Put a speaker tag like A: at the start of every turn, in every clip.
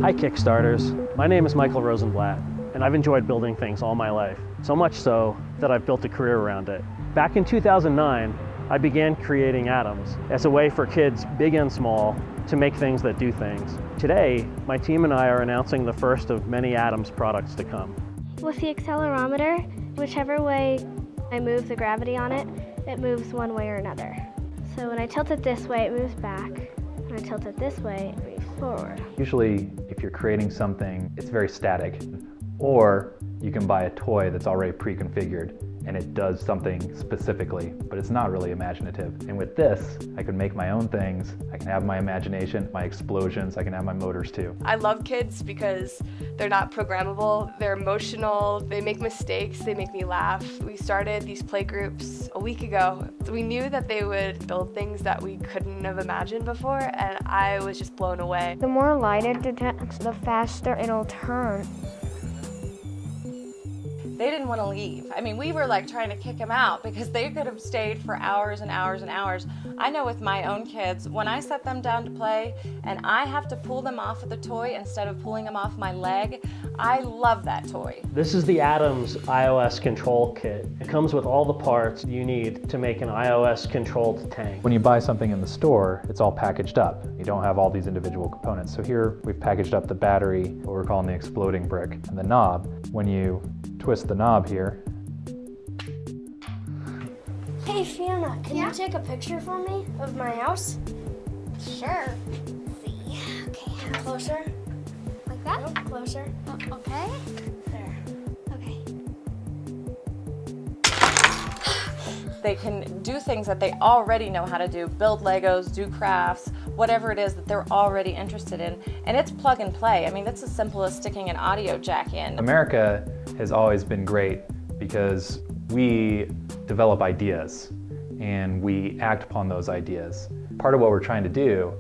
A: Hi Kickstarters, my name is Michael Rosenblatt, and I've enjoyed building things all my life, so much so that I've built a career around it. Back in 2009, I began creating atoms as a way for kids, big and small, to make things that do things. Today, my team and I are announcing the first of many atoms products to come.
B: With the accelerometer, whichever way I move the gravity on it, it moves one way or another. So when I tilt it this way, it moves back. When I tilt it this way, it moves forward.
C: Usually, if you're creating something, it's very static. Or you can buy a toy that's already pre-configured and it does something specifically, but it's not really imaginative. And with this, I can make my own things. I can have my imagination, my explosions, I can have my motors too.
D: I love kids because they're not programmable, they're emotional, they make mistakes, they make me laugh. We started these play groups a week ago. We knew that they would build things that we couldn't have imagined before, and I was just blown away.
B: The more light it detects, the faster it'll turn.
E: They didn't want to leave. I mean, we were like trying to kick them out because they could have stayed for hours and hours and hours. I know with my own kids, when I set them down to play and I have to pull them off of the toy instead of pulling them off my leg, I love that toy.
A: This is the Atoms iOS control kit. It comes with all the parts you need to make an iOS controlled tank.
C: When you buy something in the store, it's all packaged up. You don't have all these individual components. So here we've packaged up the battery, what we're calling the exploding brick, and the knob. When you twist the knob here.
B: Hey Fiona, can you take a picture for me of my house? Sure. Let's see. Okay, closer. Like that? Nope, closer. Okay. There. Okay.
E: They can do things that they already know how to do, build Legos, do crafts, whatever it is that they're already interested in. And it's plug and play. I mean, it's as simple as sticking an audio jack in.
C: America has always been great because we develop ideas and we act upon those ideas. Part of what we're trying to do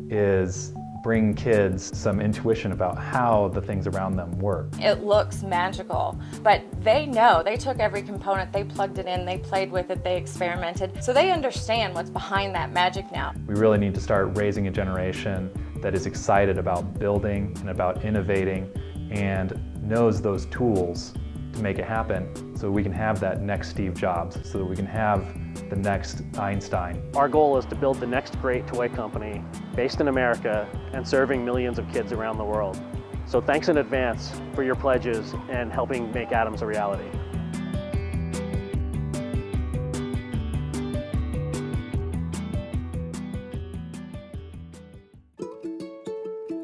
C: is bring kids some intuition about how the things around them work.
E: It looks magical, but they know. They took every component, they plugged it in, they played with it, they experimented, so they understand what's behind that magic now.
C: We really need to start raising a generation that is excited about building and about innovating and knows those tools to make it happen so we can have that next Steve Jobs, so that we can have the next Einstein.
A: Our goal is to build the next great toy company based in America and serving millions of kids around the world. So thanks in advance for your pledges and helping make Atoms a reality.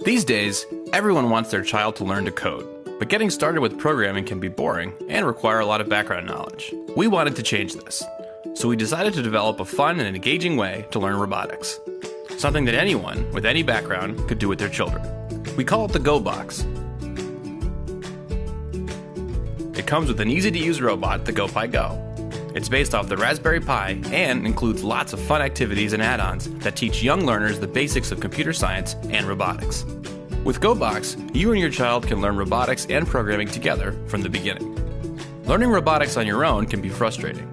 F: These days, everyone wants their child to learn to code. But getting started with programming can be boring and require a lot of background knowledge. We wanted to change this, so we decided to develop a fun and engaging way to learn robotics. Something that anyone with any background could do with their children. We call it the GoBox. It comes with an easy-to-use robot, the GoPi Go. It's based off the Raspberry Pi and includes lots of fun activities and add-ons that teach young learners the basics of computer science and robotics. With GoBox, you and your child can learn robotics and programming together from the beginning. Learning robotics on your own can be frustrating,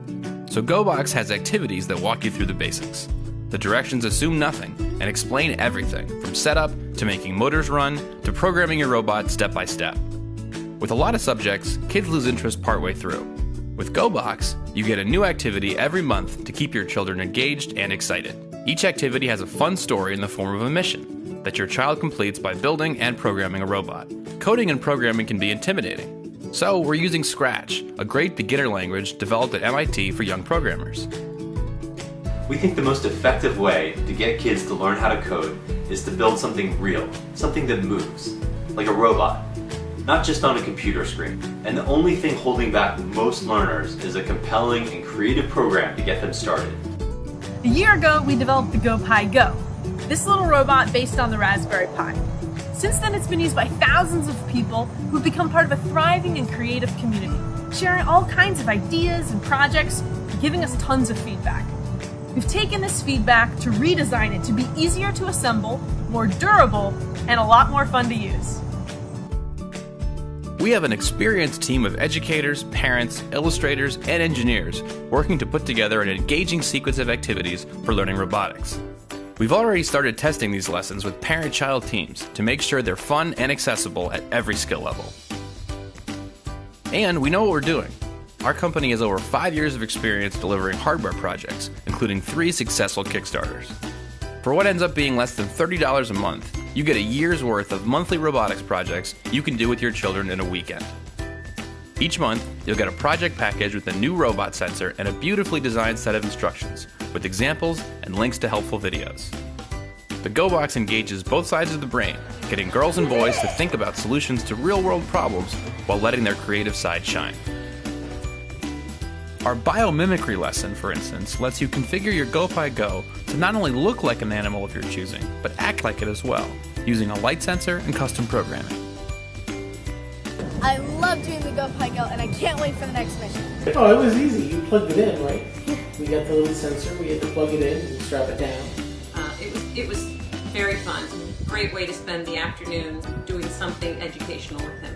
F: so GoBox has activities that walk you through the basics. The directions assume nothing and explain everything from setup to making motors run to programming your robot step by step. With a lot of subjects, kids lose interest partway through. With GoBox, you get a new activity every month to keep your children engaged and excited. Each activity has a fun story in the form of a mission that your child completes by building and programming a robot. Coding and programming can be intimidating, so we're using Scratch, a great beginner language developed at MIT for young programmers.
G: We think the most effective way to get kids to learn how to code is to build something real, something that moves, like a robot, not just on a computer screen. And the only thing holding back most learners is a compelling and creative program to get them started.
H: A year ago, we developed the GoPi Go, this little robot based on the Raspberry Pi. Since then, it's been used by thousands of people who've become part of a thriving and creative community, sharing all kinds of ideas and projects, giving us tons of feedback. We've taken this feedback to redesign it to be easier to assemble, more durable, and a lot more fun to use.
F: We have an experienced team of educators, parents, illustrators, and engineers working to put together an engaging sequence of activities for learning robotics. We've already started testing these lessons with parent-child teams to make sure they're fun and accessible at every skill level. And we know what we're doing. Our company has over 5 years of experience delivering hardware projects, including 3 successful Kickstarters. For what ends up being less than $30 a month, you get a year's worth of monthly robotics projects you can do with your children in a weekend. Each month, you'll get a project package with a new robot sensor and a beautifully designed set of instructions, with examples and links to helpful videos. The GoBox engages both sides of the brain, getting girls and boys to think about solutions to real-world problems while letting their creative side shine. Our biomimicry lesson, for instance, lets you configure your GoPi Go to not only look like an animal of your choosing, but act like it as well, using a light sensor and custom programming.
B: I love doing the GoPi Go, and I can't wait for the next mission.
I: Oh, it was easy. You plugged it in, right? We got the little sensor. We had to plug it in and strap it down.
J: It was very fun. Great way to spend the afternoon doing something educational with him.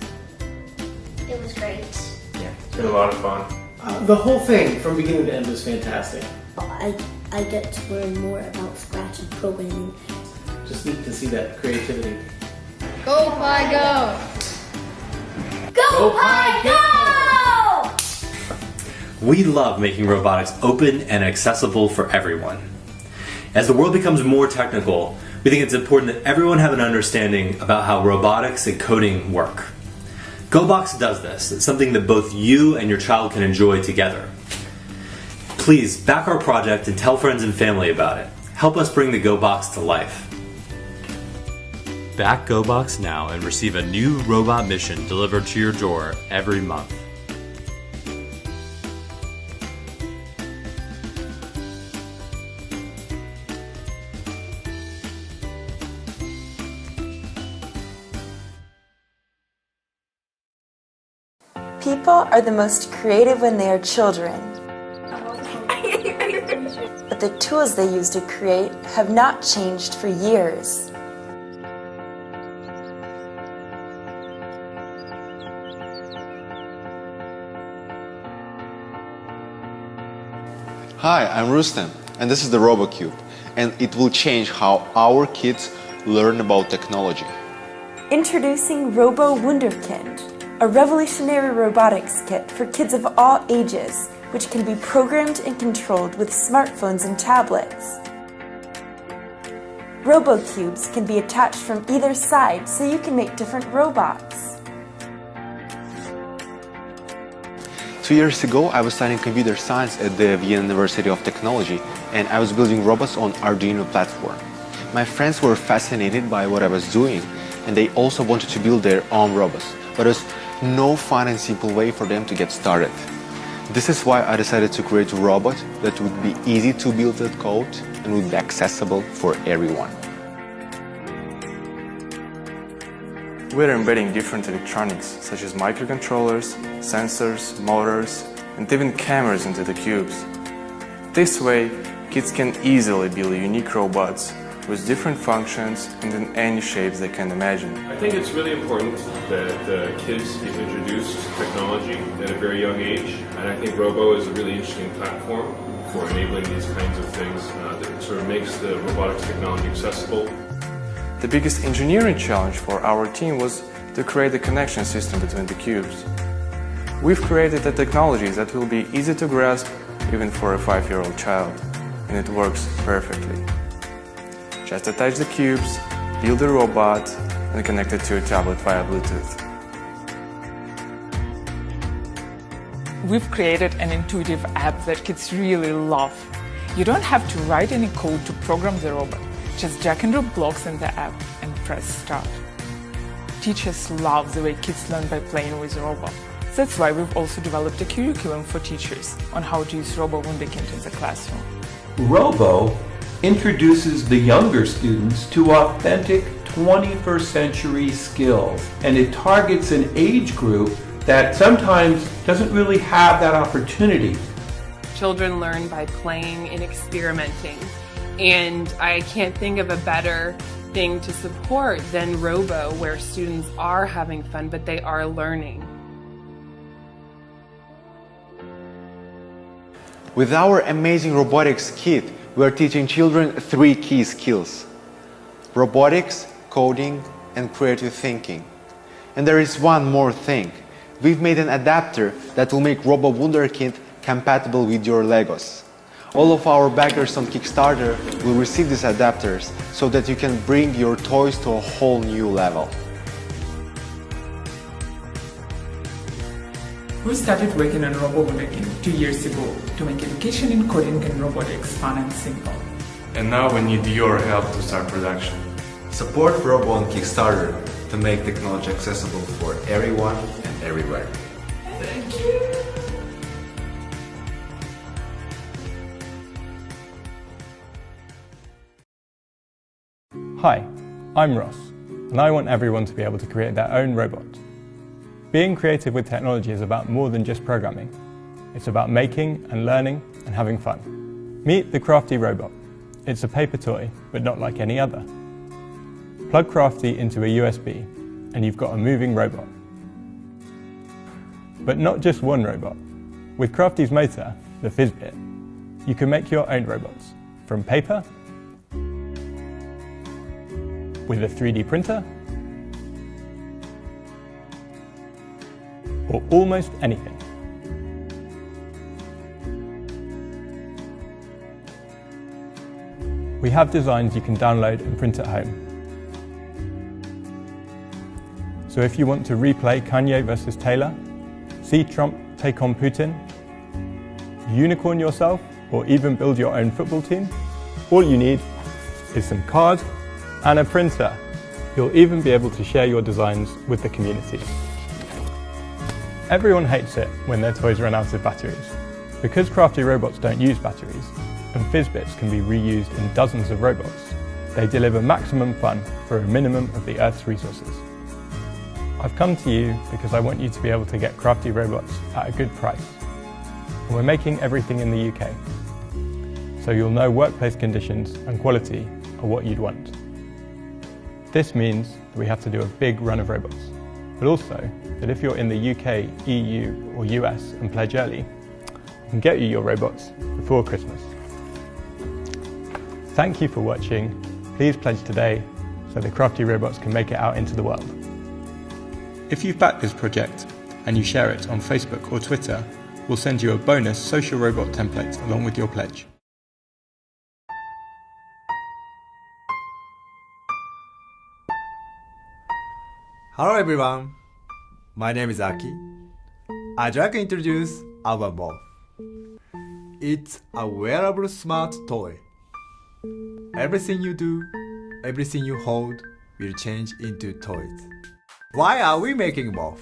B: It was great.
K: Yeah, it's been a lot of fun.
I: The whole thing, from beginning to end, was fantastic.
L: I get to learn more about Scratch and programming.
I: Just neat to see that creativity.
B: GoPi Go!
I: GoPi Go!
G: We love making robotics open and accessible for everyone. As the world becomes more technical, we think it's important that everyone have an understanding about how robotics and coding work. GoBox does this. It's something that both you and your child can enjoy together. Please back our project and tell friends and family about it. Help us bring the GoBox to life. Back GoBox now and receive a new robot mission delivered to your door every month.
M: People are the most creative when they are children. But the tools they use to create have not changed for years.
N: Hi, I'm Rustem, and this is the RoboCube, and it will change how our kids learn about technology.
M: Introducing Robo Wunderkind, a revolutionary robotics kit for kids of all ages, which can be programmed and controlled with smartphones and tablets. RoboCubes can be attached from either side so you can make different robots.
N: 2 years ago, I was studying computer science at the Vienna University of Technology, and I was building robots on Arduino platform. My friends were fascinated by what I was doing, and they also wanted to build their own robots, but there was no fun and simple way for them to get started. This is why I decided to create a robot that would be easy to build with code and would be accessible for everyone.
K: We're embedding different electronics, such as microcontrollers, sensors, motors, and even cameras into the cubes. This way, kids can easily build unique robots with different functions and in any shapes they can imagine.
O: I think it's really important that kids get introduced to technology at a very young age, and I think Robo is a really interesting platform for enabling these kinds of things that sort of makes the robotics technology accessible.
K: The biggest engineering challenge for our team was to create a connection system between the cubes. We've created a technology that will be easy to grasp even for a 5-year-old child, and it works perfectly. Just attach the cubes, build a robot, and connect it to your tablet via Bluetooth.
P: We've created an intuitive app that kids really love. You don't have to write any code to program the robot. Just drag and drop blocks in the app and press start. Teachers love the way kids learn by playing with the robot. That's why we've also developed a curriculum for teachers on how to use Robo Wunderkind in the classroom.
Q: Robo introduces the younger students to authentic 21st century skills, and it targets an age group that sometimes doesn't really have that opportunity.
R: Children learn by playing and experimenting, and I can't think of a better thing to support than Robo, where students are having fun but they are learning.
N: With our amazing robotics kit, we're teaching children 3 key skills: robotics, coding, and creative thinking. And there is one more thing. We've made an adapter that will make Robo Wunderkind compatible with your Legos. All of our backers on Kickstarter will receive these adapters so that you can bring your toys to a whole new level.
P: We started working on Robo Wunderkind 2 years ago to make education in coding and robotics fun and simple.
K: And now we need your help to start production.
S: Support Robo on Kickstarter to make technology accessible for everyone and everywhere.
P: Thank you.
T: Hi, I'm Ross, and I want everyone to be able to create their own robot. Being creative with technology is about more than just programming. It's about making and learning and having fun. Meet the Crafty Robot. It's a paper toy, but not like any other. Plug Crafty into a USB, and you've got a moving robot. But not just one robot. With Crafty's motor, the Fizzbit, you can make your own robots, from paper, with a 3D printer, or almost anything. We have designs you can download and print at home. So if you want to replay Kanye vs. Taylor, see Trump take on Putin, unicorn yourself, or even build your own football team, all you need is some cards and a printer. You'll even be able to share your designs with the community. Everyone hates it when their toys run out of batteries. Because Crafty robots don't use batteries, and Fizzbits can be reused in dozens of robots, they deliver maximum fun for a minimum of the Earth's resources. I've come to you because I want you to be able to get Crafty robots at a good price. And we're making everything in the UK, so you'll know workplace conditions and quality are what you'd want. This means that we have to do a big run of robots, but also that if you're in the UK, EU or US and pledge early, we can get you your robots before Christmas. Thank you for watching. Please pledge today so the Crafty robots can make it out into the world. If you've backed this project and you share it on Facebook or Twitter, we'll send you a bonus social robot template along with your pledge.
U: Hello everyone, my name is Aki. I'd like to introduce our Moth. It's a wearable smart toy. Everything you do, everything you hold will change into toys. Why are we making Moth?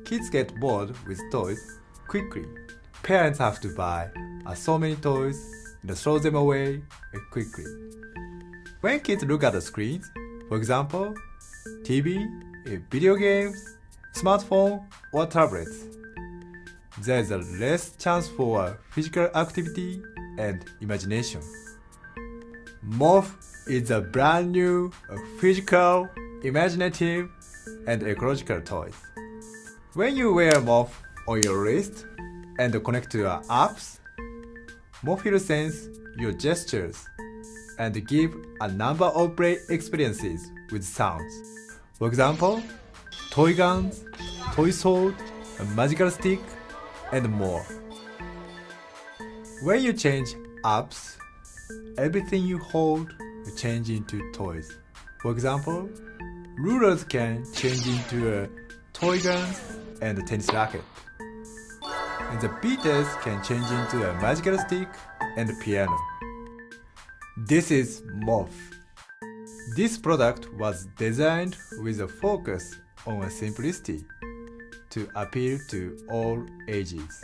U: Kids get bored with toys quickly. Parents have to buy so many toys and throw them away quickly. When kids look at the screens, for example, TV, video games, smartphone, or tablets, there is a less chance for physical activity and imagination. Moth is a brand new physical, imaginative, and ecological toy. When you wear Moth on your wrist and connect to your apps, Moth will sense your gestures and give a number of play experiences with sounds. For example, toy guns, toy sword, a magical stick, and more. When you change apps, everything you hold will change into toys. For example, rulers can change into a toy gun and a tennis racket. And the beaters can change into a magical stick and a piano. This is Moth. This product was designed with a focus on simplicity to appeal to all ages.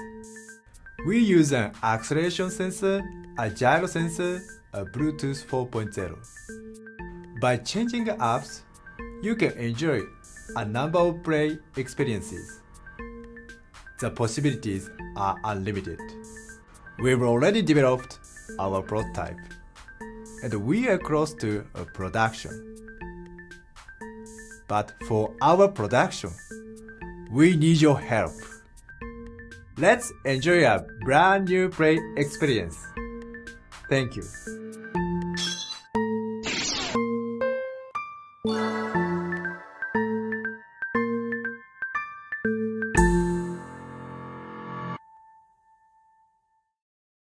U: We use an acceleration sensor, a gyro sensor, a Bluetooth 4.0. By changing apps, you can enjoy a number of play experiences. The possibilities are unlimited. We've already developed our prototype, and we are close to a production. But for our production, we need your help. Let's enjoy a brand new play experience. Thank you.